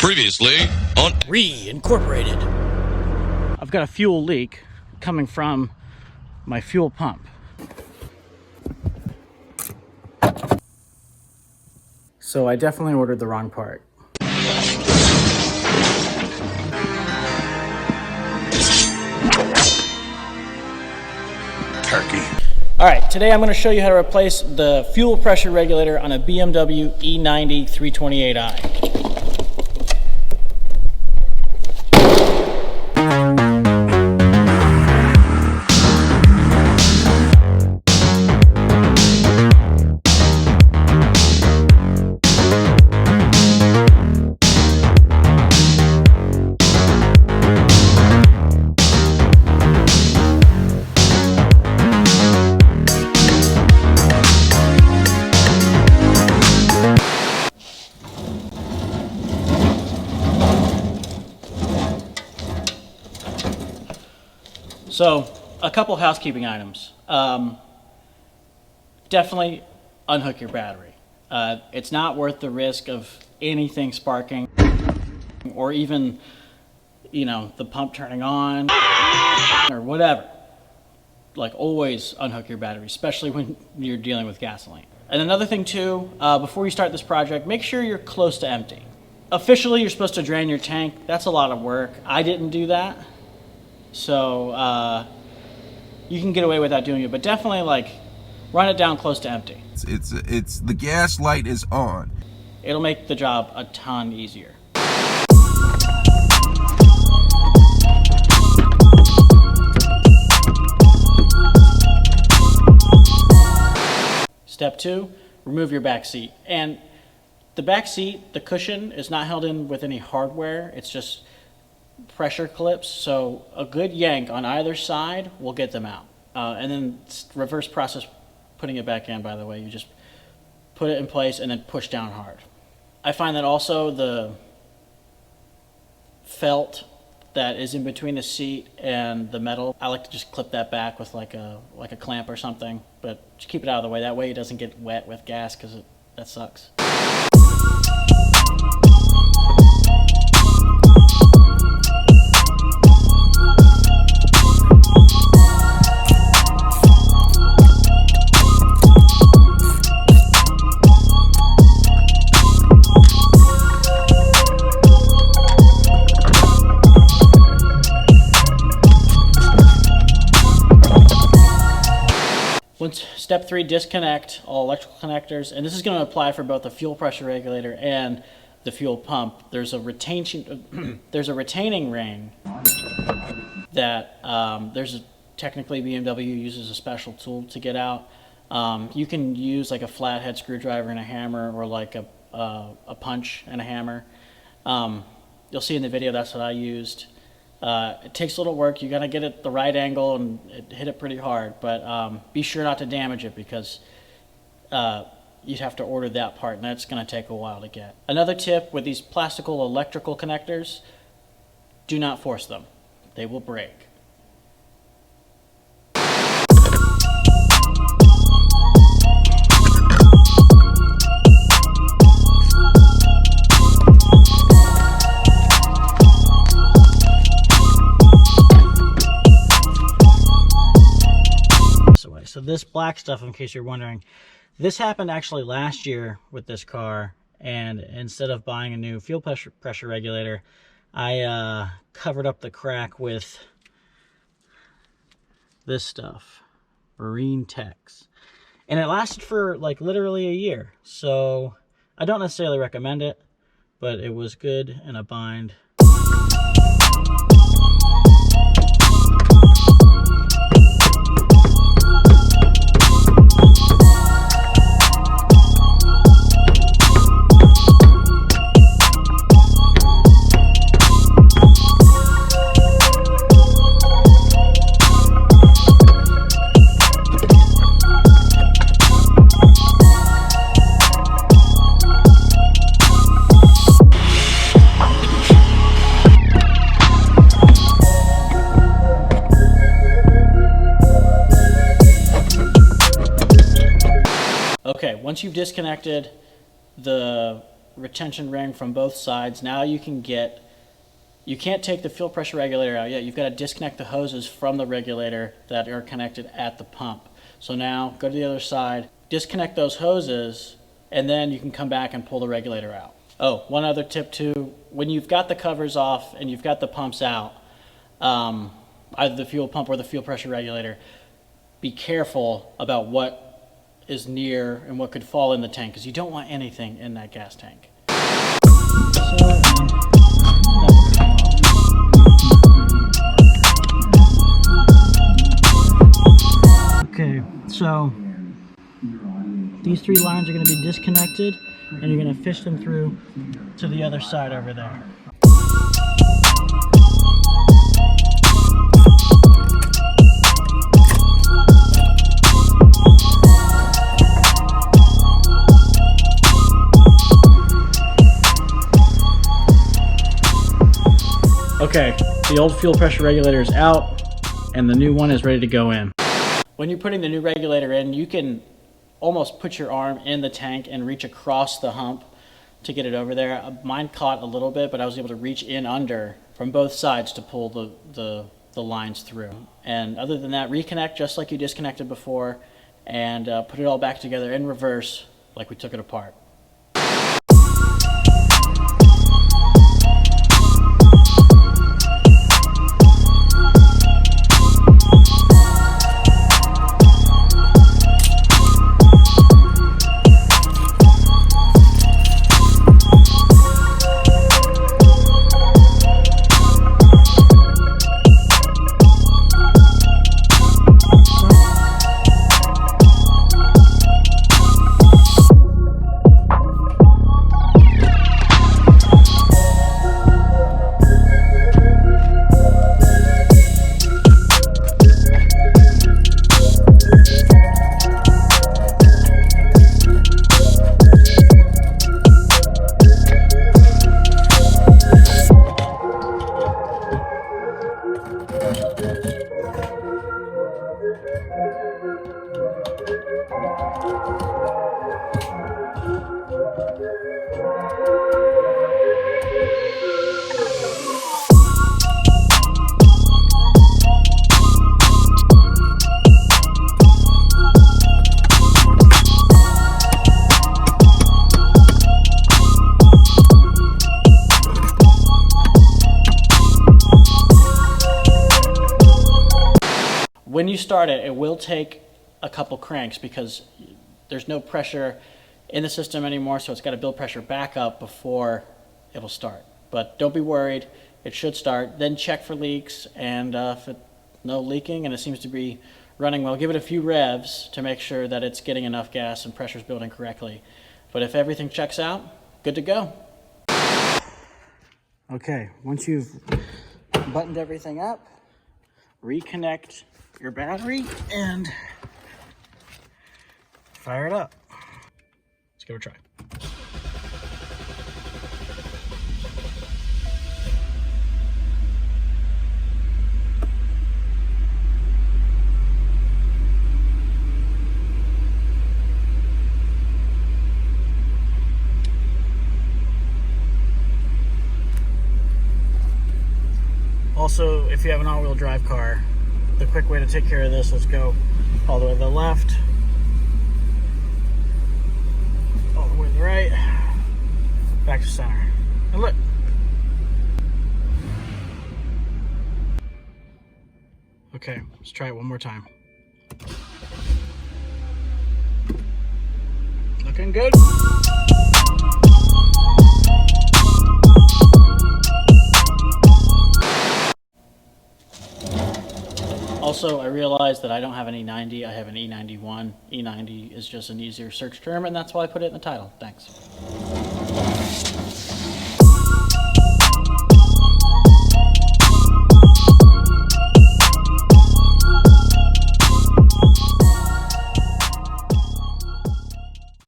Previously on Reincorporated. I've got a fuel leak coming from my fuel pump. So I definitely ordered the wrong part. Turkey. All right, today I'm going to show you how to replace the fuel pressure regulator on a BMW E90 328i. So, a couple housekeeping items. Definitely unhook your battery. It's not worth the risk of anything sparking or even, the pump turning on or whatever. Like, always unhook your battery, especially when you're dealing with gasoline. And another thing too, before you start this project, make sure you're close to empty. Officially, you're supposed to drain your tank. That's a lot of work. I didn't do that. So you can get away without doing it, but definitely run it down close to empty. It's the gas light is on. It'll make the job a ton easier. Step 2, remove your back seat. And the back seat, the cushion is not held in with any hardware. It's just pressure clips, so a good yank on either side will get them out. And then reverse process putting it back in, by the way. You just put it in place and then push down hard. I find that also the felt that is in between the seat and the metal, I like to just clip that back with like a clamp or something, but just keep it out of the way. That way it doesn't get wet with gas, because that sucks. Step 3, disconnect all electrical connectors, and this is going to apply for both the fuel pressure regulator and the fuel pump. There's a retaining ring that technically BMW uses a special tool to get out. You can use like a flathead screwdriver and a hammer, or like a punch and a hammer. You'll see in the video that's what I used. It takes a little work. You gotta get it the right angle and hit it pretty hard, but be sure not to damage it, because you'd have to order that part, and that's gonna take a while to get. Another tip with these plastical electrical connectors, do not force them. They will break. So this black stuff, in case you're wondering, this happened actually last year with this car, and instead of buying a new fuel pressure regulator, I covered up the crack with this stuff, Marine Tex, and it lasted for like literally a year. So I don't necessarily recommend it, but it was good in a bind. Okay, once you've disconnected the retention ring from both sides. Now you can't take the fuel pressure regulator out yet. You've got to disconnect the hoses from the regulator that are connected at the pump. So now go to the other side, disconnect those hoses, and then you can come back and pull the regulator out. Oh, one other tip too, when you've got the covers off and you've got the pumps out, either the fuel pump or the fuel pressure regulator, be careful about what is near and what could fall in the tank, because you don't want anything in that gas tank. Okay, so these 3 lines are going to be disconnected, and you're going to fish them through to the other side over there. Okay, the old fuel pressure regulator is out and the new one is ready to go in. When you're putting the new regulator in, you can almost put your arm in the tank and reach across the hump to get it over there. Mine caught a little bit, but I was able to reach in under from both sides to pull the lines through. And other than that, reconnect just like you disconnected before, and put it all back together in reverse like we took it apart. When you start it, it will take a couple cranks because there's no pressure in the system anymore, so it's got to build pressure back up before it'll start. But don't be worried, it should start. Then check for leaks, and if it's no leaking and it seems to be running well, give it a few revs to make sure that it's getting enough gas and pressure's building correctly. But if everything checks out, good to go. Okay, once you've buttoned everything up, reconnect your battery and fire it up. Let's give it a try. Also, if you have an all-wheel drive car, the quick way to take care of this, let's go all the way to the left, all the way to the right, back to center. And look. Okay, let's try it one more time. Looking good. Also, I realized that I don't have an E90, I have an E91. E90 is just an easier search term, and that's why I put it in the title. Thanks.